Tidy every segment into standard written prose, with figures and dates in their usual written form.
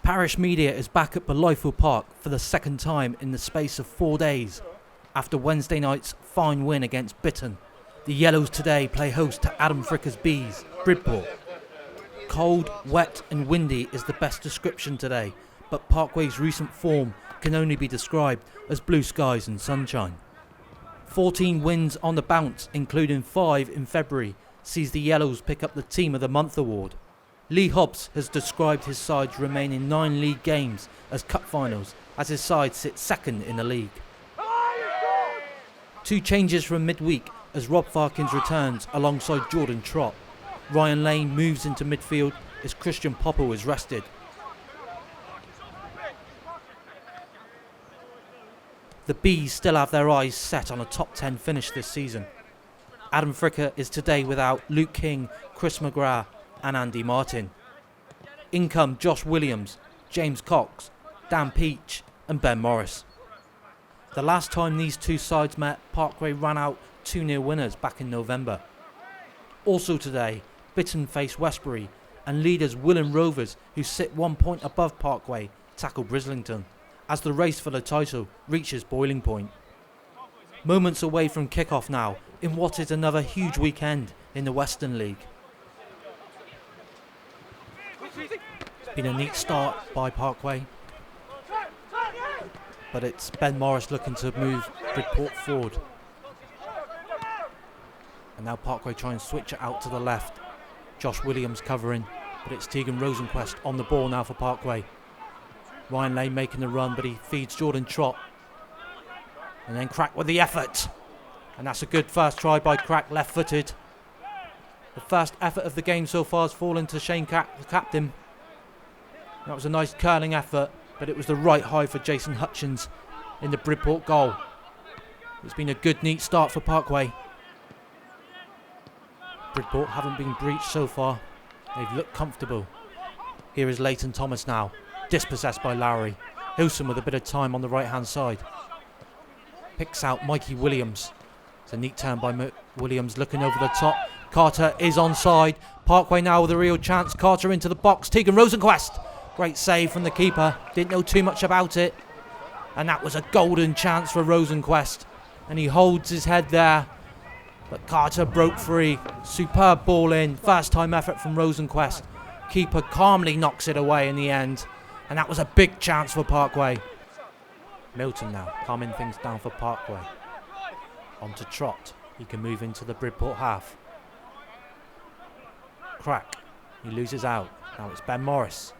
Parrish media is back at Bolitho Park for the second time in the space of 4 days. After Wednesday night's fine win against Bitton, the Yellows today play host to Adam Fricker's Bees, Bridport. Cold, wet and windy is the best description today, but Parkway's recent form can only be described as blue skies and sunshine. 14 wins on the bounce, including 5 in February, sees the Yellows pick up the Team of the Month award. Lee Hobbs has described his side's remaining 9 league games as cup finals, as his side sits second in the league. 2 changes from midweek as Rob Farkins returns alongside Jordan Trott. Ryan Lane moves into midfield as Christian Popper is rested. The Bees still have their eyes set on a top 10 finish this season. Adam Fricker is today without Luke King, Chris McGrath and Andy Martin. In come Josh Williams, James Cox, Dan Peach and Ben Morris. The last time these two sides met, Parkway ran out 2-0 winners back in November. Also today, Bitton face Westbury and leaders Willand Rovers, who sit 1 point above Parkway, tackle Brislington as the race for the title reaches boiling point. Moments away from kick-off now in what is another huge weekend in the Western League. It's been a neat start by Parkway, but it's Ben Morris looking to move Bridport forward. And now Parkway try and switch it out to the left. Josh Williams covering, but it's Tegan Rosenquist on the ball now for Parkway. Ryan Lane making the run, but he feeds Jordan Trott. And then Crack with the effort. And that's a good first try by Crack, left-footed. The first effort of the game so far has fallen to Shane Crack, the captain. That was a nice curling effort, but it was the right high for Jason Hutchins in the Bridport goal. It's been a good, neat start for Parkway. Bridport haven't been breached so far. They've looked comfortable. Here is Leighton Thomas now, dispossessed by Lowry. Hilson with a bit of time on the right-hand side. Picks out Mikey Williams. It's a neat turn by Williams looking over the top. Carter is onside. Parkway now with a real chance. Carter into the box. Tegan Rosenquist. Great save from the keeper. Didn't know too much about it. And that was a golden chance for Rosenquist. And he holds his head there. But Carter broke free. Superb ball in. First time effort from Rosenquist. Keeper calmly knocks it away in the end. And that was a big chance for Parkway. Milton now calming things down for Parkway. On to Trott. He can move into the Bridport half. Crack. He loses out. Now it's Ben Morris.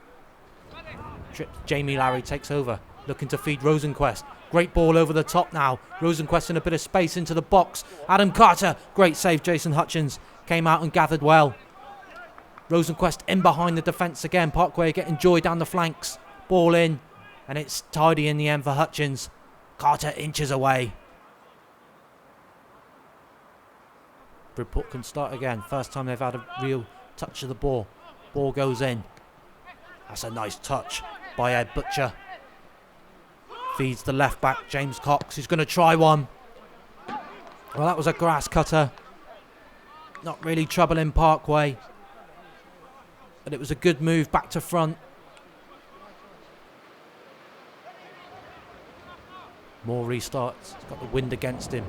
Jamie Lowry takes over. Looking to feed Rosenquist. Great ball over the top now. Rosenquist in a bit of space into the box. Adam Carter. Great save. Jason Hutchins came out and gathered well. Rosenquist in behind the defence again. Parkway getting joy down the flanks. Ball in. And it's tidy in the end for Hutchins. Carter inches away. Bridport can start again. First time they've had a real touch of the ball. Ball goes in. That's a nice touch by Ed Butcher. Feeds the left back, James Cox, who's going to try one. Well, that was a grass cutter. Not really troubling Parkway. But it was a good move back to front. More restarts. He's got the wind against him.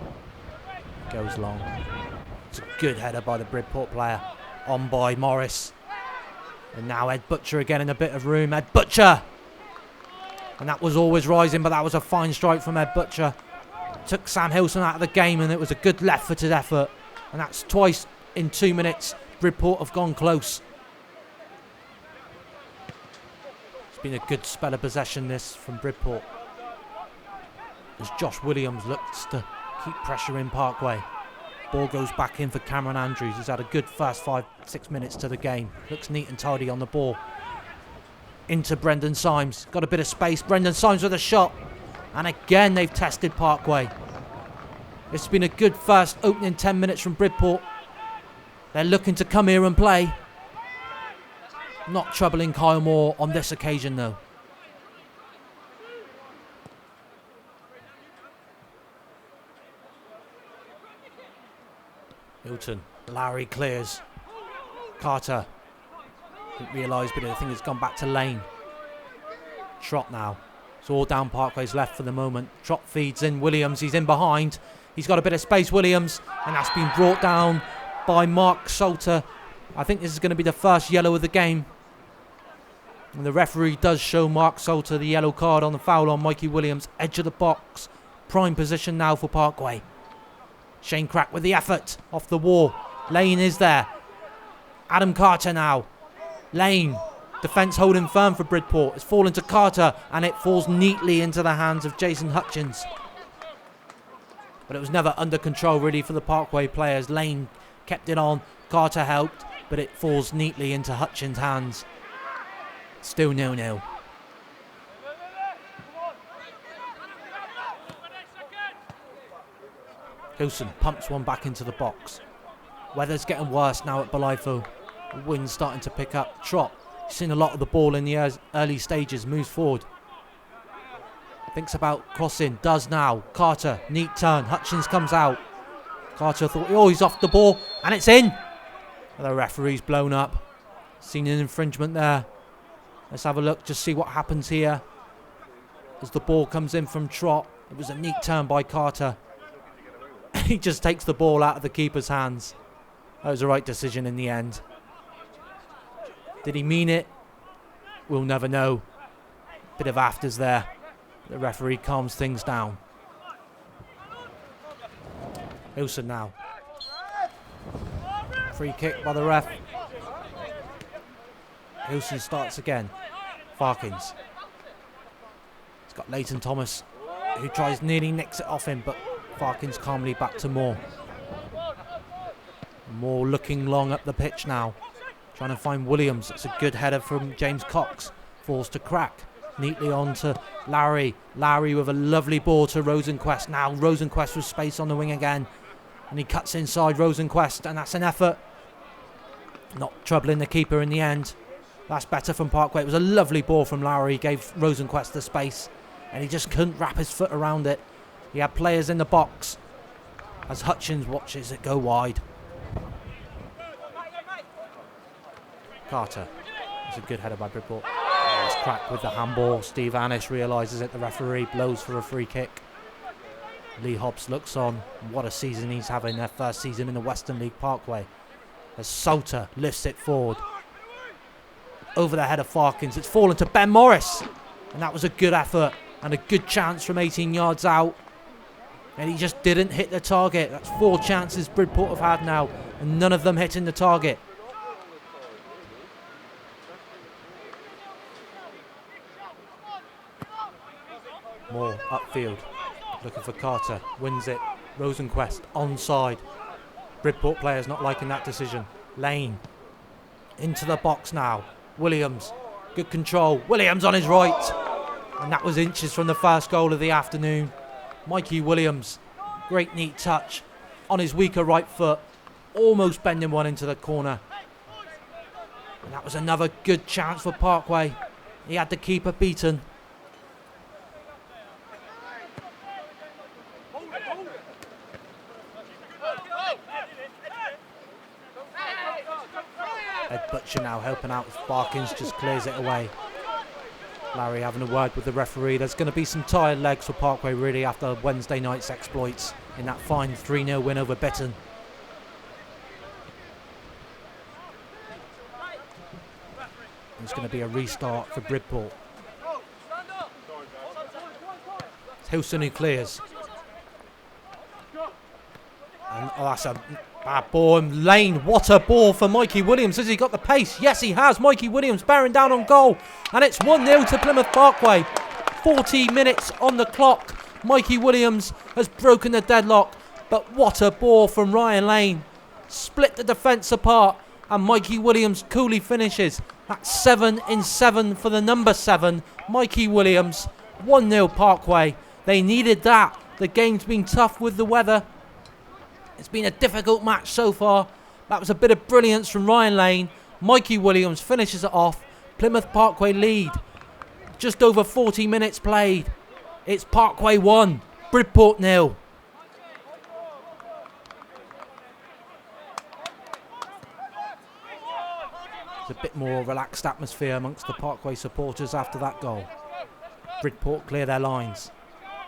Goes long. It's a good header by the Bridport player. On by Morris. And now Ed Butcher again in a bit of room. Ed Butcher! And that was always rising, but that was a fine strike from Ed Butcher. Took Sam Hilson out of the game, and it was a good left-footed effort. And that's twice in 2 minutes. Bridport have gone close. It's been a good spell of possession this from Bridport. As Josh Williams looks to keep pressure in Parkway. Ball goes back in for Cameron Andrews, who's had a good first 5-6 minutes to the game. Looks neat and tidy on the ball. Into Brendan Symes. Got a bit of space. Brendan Symes with a shot. And again, they've tested Parkway. It's been a good first opening 10 minutes from Bridport. They're looking to come here and play. Not troubling Kyle Moore on this occasion, though. Hilton. Lowry clears. Carter. Didn't realise, but I think it's gone back to Lane. Trott now. It's all down Parkway's left for the moment. Trott feeds in Williams. He's in behind. He's got a bit of space, Williams. And that's been brought down by Mark Salter. I think this is going to be the first yellow of the game. And the referee does show Mark Salter the yellow card on the foul on Mikey Williams. Edge of the box. Prime position now for Parkway. Shane Crack with the effort. Off the wall. Lane is there. Adam Carter now. Lane. Defence holding firm for Bridport. It's fallen to Carter and it falls neatly into the hands of Jason Hutchins. But it was never under control really for the Parkway players. Lane kept it on. Carter helped, but it falls neatly into Hutchins' hands. Still 0-0. Hilson pumps one back into the box. Weather's getting worse now at Bolitho. The wind's starting to pick up. Trott, seen a lot of the ball in the early stages, moves forward. Thinks about crossing, does now. Carter, neat turn. Hutchins comes out. Carter thought, oh, he's off the ball, and it's in. The referee's blown up. Seen an infringement there. Let's have a look, just see what happens here. As the ball comes in from Trott. It was a neat turn by Carter. He just takes the ball out of the keeper's hands. That was the right decision in the end. Did he mean it? We'll never know. Bit of afters there. The referee calms things down. Hilson now. Free kick by the ref. Hilson starts again. Farkins. He's got Leighton Thomas, who tries nearly nicks it off him, but Farkins calmly back to Moore. Moore looking long up the pitch now. Trying to find Williams. It's a good header from James Cox. Falls to Crack. Neatly on to Lowry. Lowry with a lovely ball to Rosenquist. Now Rosenquist with space on the wing again. And he cuts inside Rosenquist, and that's an effort. Not troubling the keeper in the end. That's better from Parkway. It was a lovely ball from Lowry. He gave Rosenquist the space, and he just couldn't wrap his foot around it. He had players in the box as Hutchins watches it go wide. Carter. It's a good header by Bridport. It's Crack with the handball. Steve Anish realises it. The referee blows for a free kick. Lee Hobbs looks on. What a season he's having, their first season in the Western League Parkway. As Salter lifts it forward. Over the head of Farkins. It's fallen to Ben Morris. And that was a good effort and a good chance from 18 yards out. And he just didn't hit the target. That's 4 chances Bridport have had now, and none of them hitting the target. Moore upfield, looking for Carter, wins it. Rosenquist onside. Bridport players not liking that decision. Lane into the box now. Williams, good control. Williams on his right, and that was inches from the first goal of the afternoon. Mikey Williams, great neat touch on his weaker right foot, almost bending one into the corner. And that was another good chance for Parkway. He had the keeper beaten. Ed Butcher now helping out as Farkins just clears it away. Larry having a word with the referee. There's going to be some tired legs for Parkway really after Wednesday night's exploits in that fine 3-0 win over Bitton. It's going to be a restart for Bridport. It's Hilson who clears. And that's a bad ball. And Lane, what a ball for Mikey Williams. Has he got the pace? Yes, he has. Mikey Williams bearing down on goal. And it's 1-0 to Plymouth Parkway. 40 minutes on the clock. Mikey Williams has broken the deadlock. But what a ball from Ryan Lane. Split the defence apart. And Mikey Williams coolly finishes. That's 7 in 7 for the number 7. Mikey Williams. 1-0 Parkway. They needed that. The game's been tough with the weather. It's been a difficult match so far. That was a bit of brilliance from Ryan Lane. Mikey Williams finishes it off. Plymouth Parkway lead. Just over 40 minutes played. It's Parkway 1, Bridport 0. There's a bit more relaxed atmosphere amongst the Parkway supporters after that goal. Bridport clear their lines.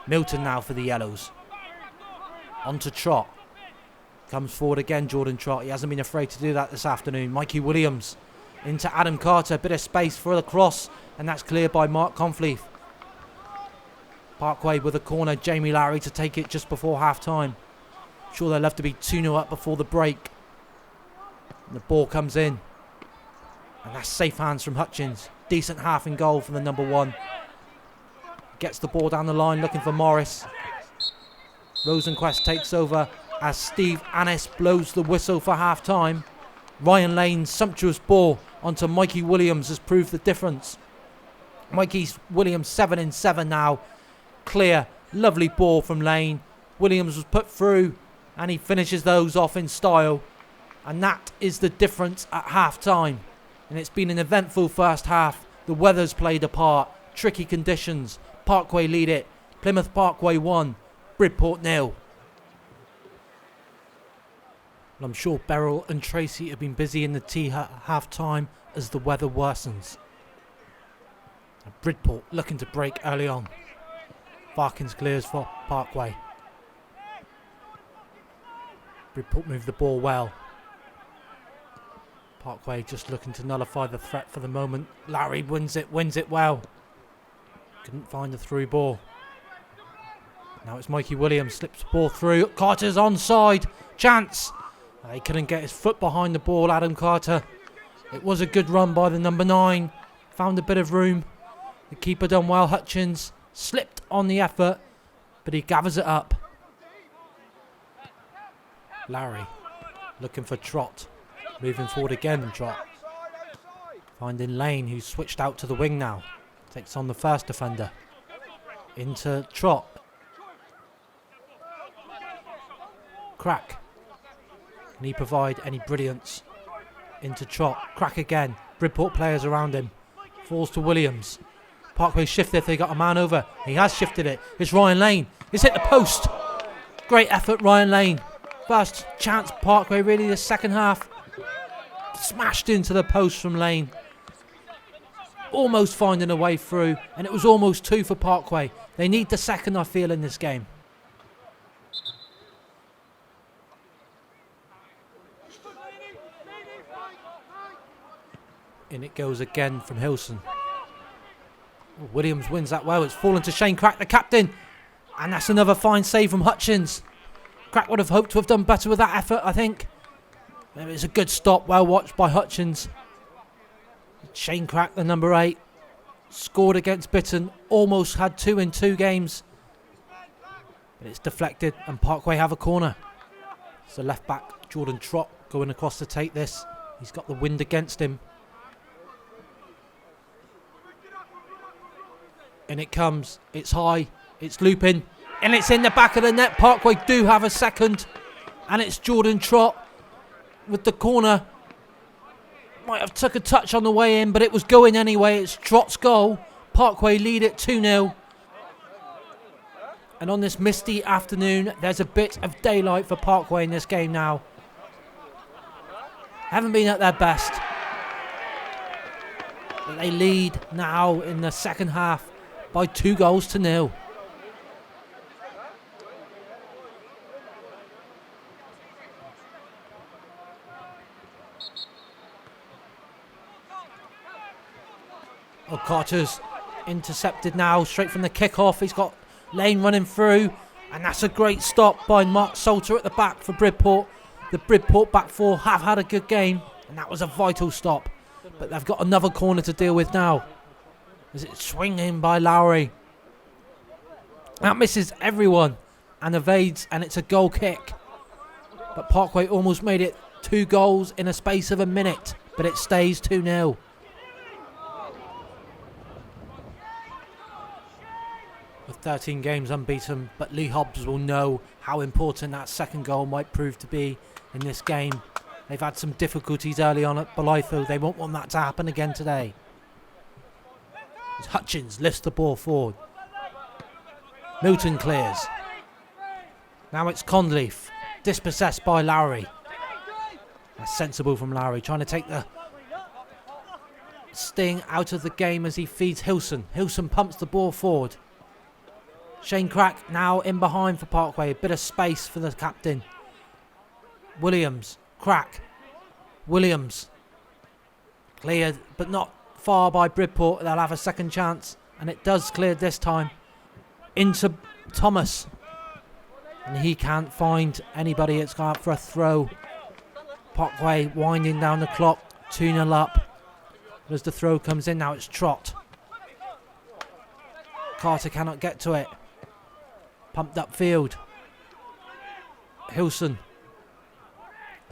Milton now for the Yellows. On to Trott. Comes forward again, Jordan Trott. He hasn't been afraid to do that this afternoon. Mikey Williams into Adam Carter. Bit of space for the cross, and that's cleared by Mark Confleith. Parkway with a corner. Jamie Lowry to take it just before half-time. Sure they'll have to be 2-0 up before the break. And the ball comes in. And that's safe hands from Hutchins. Decent half in goal for the number 1. Gets the ball down the line looking for Morris. Rosenquist takes over as Steve Annis blows the whistle for half-time. Ryan Lane's sumptuous ball onto Mikey Williams has proved the difference. Mikey Williams 7 in 7 now. Clear, lovely ball from Lane. Williams was put through and he finishes those off in style. And that is the difference at half-time. And it's been an eventful first half. The weather's played a part. Tricky conditions. Parkway lead it. Plymouth Parkway 1. Bridport 0. Well, I'm sure Beryl and Tracy have been busy in the tea hut at half-time as the weather worsens. And Bridport looking to break early on. Varkins clears for Parkway. Bridport move the ball well. Parkway just looking to nullify the threat for the moment. Larry wins it well. Couldn't find the through ball. Now it's Mikey Williams, slips the ball through. Carter's onside. Chance. He couldn't get his foot behind the ball, Adam Carter. It was a good run by the number 9. Found a bit of room. The keeper done well. Hutchins slipped on the effort, but he gathers it up. Larry looking for Trott. Moving forward again, Trott. Finding Lane, who's switched out to the wing now. Takes on the first defender. Into Trott. Crack. Can he provide any brilliance? Into Trott. Crack again. Bridport players around him. Falls to Williams. Parkway shifted. They got a man over. He has shifted it. It's Ryan Lane. It's hit the post. Great effort, Ryan Lane. First chance, Parkway really the second half. Smashed into the post from Lane. Almost finding a way through. And it was almost 2 for Parkway. They need the second, I feel, in this game. In it goes again from Hilson. Williams wins that well. It's fallen to Shane Crack, the captain. And that's another fine save from Hutchins. Crack would have hoped to have done better with that effort, I think. It was a good stop, well watched by Hutchins. Shane Crack, the number 8, scored against Bitton. Almost had 2 in 2 games. But it's deflected and Parkway have a corner. So left back Jordan Trott going across to take this. He's got the wind against him. And it comes, it's high, it's looping, and it's in the back of the net. Parkway do have a second, and it's Jordan Trott with the corner. Might have took a touch on the way in, but it was going anyway. It's Trott's goal. Parkway lead it 2-0. And on this misty afternoon, there's a bit of daylight for Parkway in this game now. Haven't been at their best. But they lead now in the second half by 2-0. Oh, Carter's intercepted now, straight from the kick-off. He's got Lane running through, and that's a great stop by Mark Salter at the back for Bridport. The Bridport back four have had a good game, and that was a vital stop. But they've got another corner to deal with now. As it's swinging by Lowry. That misses everyone and evades, and it's a goal kick. But Parkway almost made it 2 goals in a space of a minute, but it stays 2-0. With 13 games unbeaten, but Lee Hobbs will know how important that second goal might prove to be in this game. They've had some difficulties early on at Bolitho. They won't want that to happen again today. As Hutchins lifts the ball forward. Milton clears. Now it's Conleaf, dispossessed by Lowry. That's sensible from Lowry, trying to take the staying out of the game as he feeds Hilson. Hilson pumps the ball forward. Shane Crack now in behind for Parkway. A bit of space for the captain. Williams. Crack. Williams. Cleared, but not far by Bridport. They'll have a second chance. And it does clear this time. Into Thomas. And he can't find anybody. It's gone out for a throw. Parkway winding down the clock. 2-0 up. As the throw comes in, now it's Trott. Carter cannot get to it. Pumped up field. Hilson.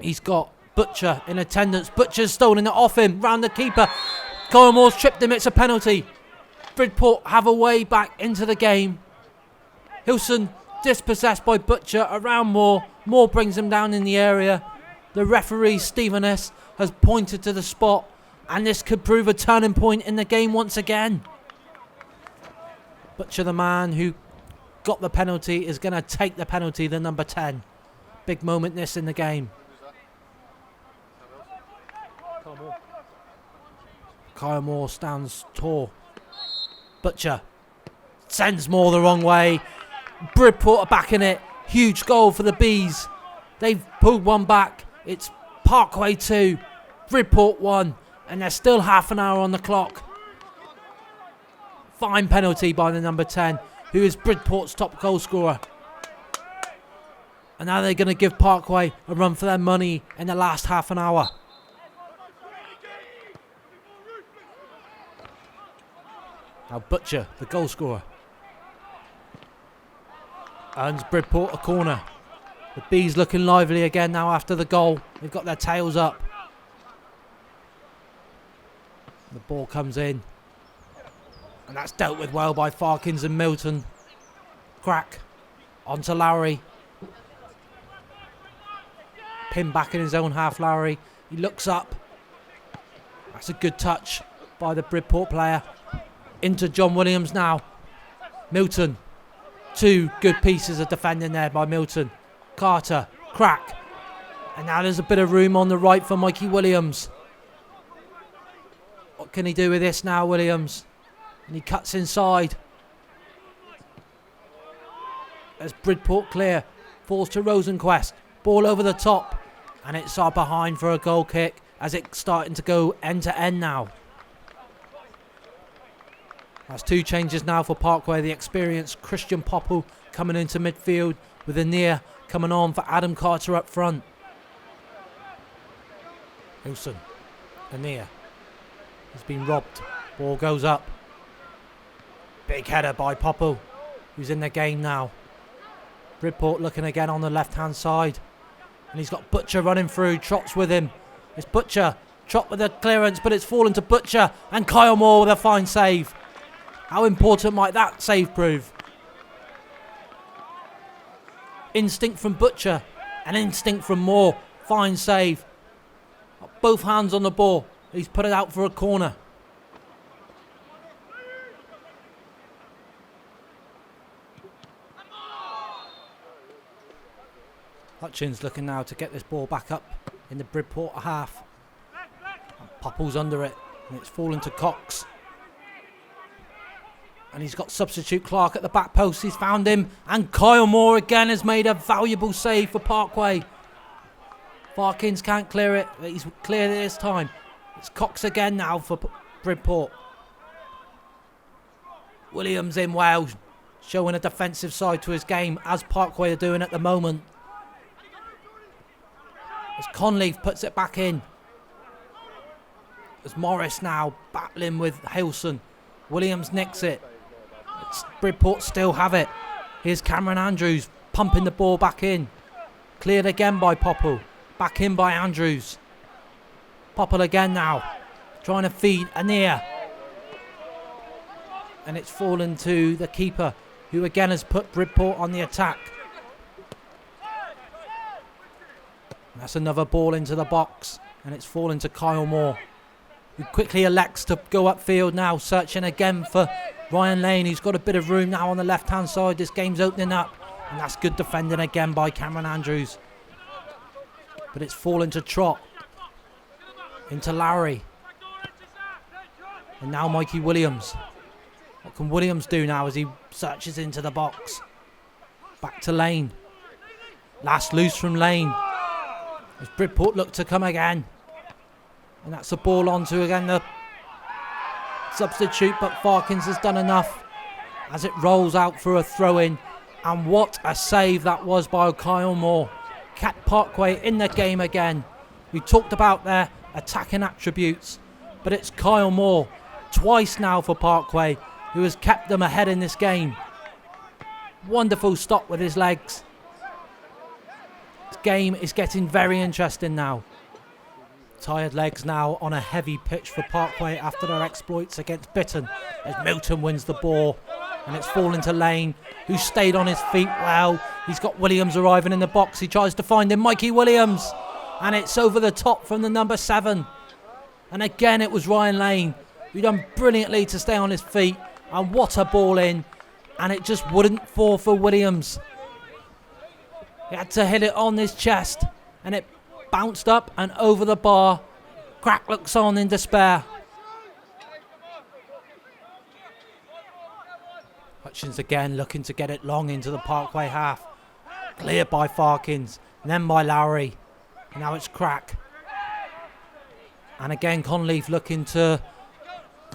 He's got Butcher in attendance. Butcher's stolen it off him. Round the keeper. Coramore's tripped him. It's a penalty. Bridport have a way back into the game. Hilson dispossessed by Butcher around Moore. Moore brings him down in the area. The referee, Stephen S., has pointed to the spot. And this could prove a turning point in the game once again. Butcher, the man who got the penalty, is going to take the penalty, the number 10. Big moment this in the game. Kyle Moore stands tall. Butcher sends Moore the wrong way. Bridport are back in it. Huge goal for the Bees. They've pulled one back. It's Parkway 2, Bridport 1. And there's still half an hour on the clock. Fine penalty by the number 10, who is Bridport's top goal scorer. And now they're going to give Parkway a run for their money in the last half an hour. Now Butcher, the goal scorer, earns Bridport a corner. The Bees looking lively again now after the goal. They've got their tails up. The ball comes in. And that's dealt with well by Farkins and Milton. Crack. Onto Lowry. Pinned back in his own half, Lowry. He looks up. That's a good touch by the Bridport player. Into John Williams now. Milton. Two good pieces of defending there by Milton. Carter. Crack. And now there's a bit of room on the right for Mikey Williams. What can he do with this now, Williams? And he cuts inside. As Bridport clear. Falls to Rosenquist. Ball over the top. And it's behind for a goal kick as it's starting to go end to end now. That's two changes now for Parkway. The experienced Christian Popple coming into midfield with Anir coming on for Adam Carter up front. Wilson. Anir. He's been robbed. Ball goes up. Big header by Popple, who's in the game now. Bridport looking again on the left-hand side. And he's got Butcher running through. Trott's with him. It's Butcher. Trott with the clearance, but it's fallen to Butcher. And Kyle Moore with a fine save. How important might that save prove? Instinct from Butcher. And instinct from Moore. Fine save. Both hands on the ball. He's put it out for a corner. Hutchins looking now to get this ball back up in the Bridport half. Popple's under it, and it's fallen to Cox. And he's got substitute Clark at the back post. He's found him, and Kyle Moore again has made a valuable save for Parkway. Farkins can't clear it, but he's cleared it this time. It's Cox again now for Bridport. Williams in well, showing a defensive side to his game, as Parkway are doing at the moment. As Conleaf puts it back in. As Morris now battling with Hilson. Williams nicks it. Bridport still have it. Here's Cameron Andrews pumping the ball back in. Cleared again by Popple. Back in by Andrews. Popple again now. Trying to feed Anir. And it's fallen to the keeper, who again has put Bridport on the attack. That's another ball into the box, and it's fallen to Kyle Moore, who quickly elects to go upfield now, searching again for Ryan Lane, who's got a bit of room now on the left-hand side. This game's opening up, and that's good defending again by Cameron Andrews. But it's fallen to Trott, into Lowry. And now Mikey Williams. What can Williams do now as he searches into the box? Back to Lane. Last loose from Lane. As Bridport look to come again. And that's a ball onto again the substitute, but Farkins has done enough as it rolls out for a throw-in. And what a save that was by Kyle Moore. Kept Parkway in the game again. We talked about their attacking attributes, but it's Kyle Moore, twice now for Parkway, who has kept them ahead in this game. Wonderful stop with his legs. This game is getting very interesting now. Tired legs now on a heavy pitch for Parkway after their exploits against Bitton, as Milton wins the ball. And it's fallen to Lane, who stayed on his feet well. He's got Williams arriving in the box. He tries to find him, Mikey Williams. And it's over the top from the number 7. And again, it was Ryan Lane, who done brilliantly to stay on his feet. And what a ball in. And it just wouldn't fall for Williams. He had to hit it on his chest. And it bounced up and over the bar. Crack looks on in despair. Hutchins again looking to get it long into the Parkway half. Cleared by Farkins, and then by Lowry. And now it's Crack. And again Conleaf looking to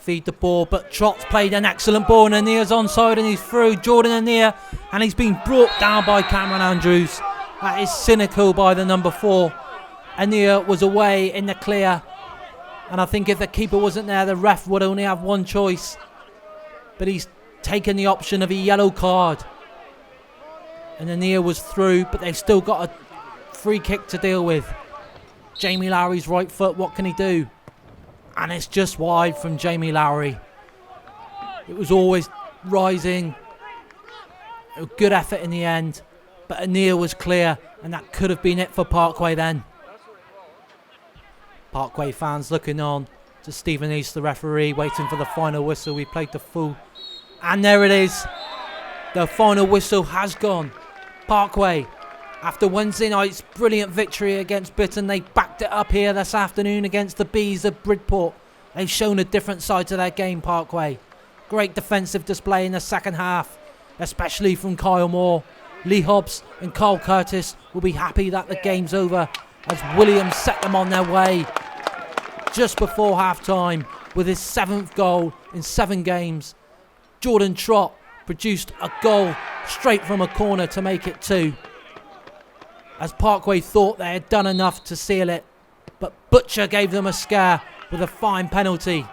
feed the ball, but Trott's played an excellent ball and Anir's onside and he's through. Jordan Anir, and he's been brought down by Cameron Andrews. That is cynical by the number 4. Anir was away in the clear, and I think if the keeper wasn't there, the ref would only have one choice. But he's taken the option of a yellow card. And Anir was through, but they've still got a free kick to deal with. Jamie Lowry's right foot, what can he do? And it's just wide from Jamie Lowry. It was always rising. A good effort in the end, but Anir was clear, and that could have been it for Parkway then. Parkway fans looking on to Stephen East, the referee, waiting for the final whistle. We played the full, and there it is. The final whistle has gone. Parkway, after Wednesday night's brilliant victory against Bitton, they backed it up here this afternoon against the Bees of Bridport. They've shown a different side to their game, Parkway. Great defensive display in the second half, especially from Kyle Moore. Lee Hobbs and Carl Curtis will be happy that the game's over, as Williams set them on their way just before half-time with his 7th goal in 7 games. Jordan Trott produced a goal straight from a corner to make it 2. As Parkway thought they had done enough to seal it, but Butcher gave them a scare with a fine penalty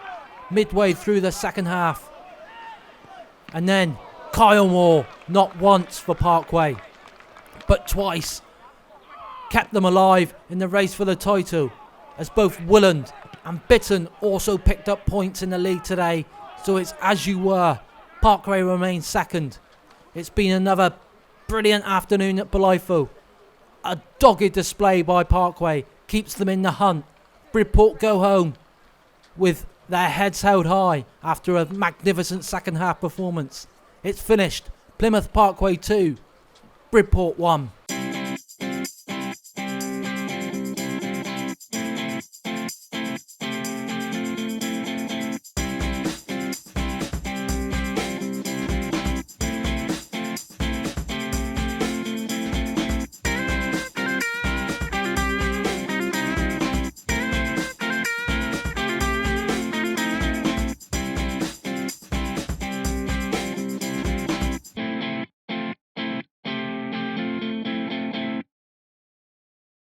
midway through the second half. And then Kyle Moore, not once for Parkway, but twice, kept them alive in the race for the title, as both Willand and Bitton also picked up points in the league today. So it's as you were. Parkway remains second. It's been another brilliant afternoon at Bolitho. A dogged display by Parkway keeps them in the hunt. Bridport go home with their heads held high after a magnificent second half performance. It's finished. Plymouth Parkway 2, Bridport 1.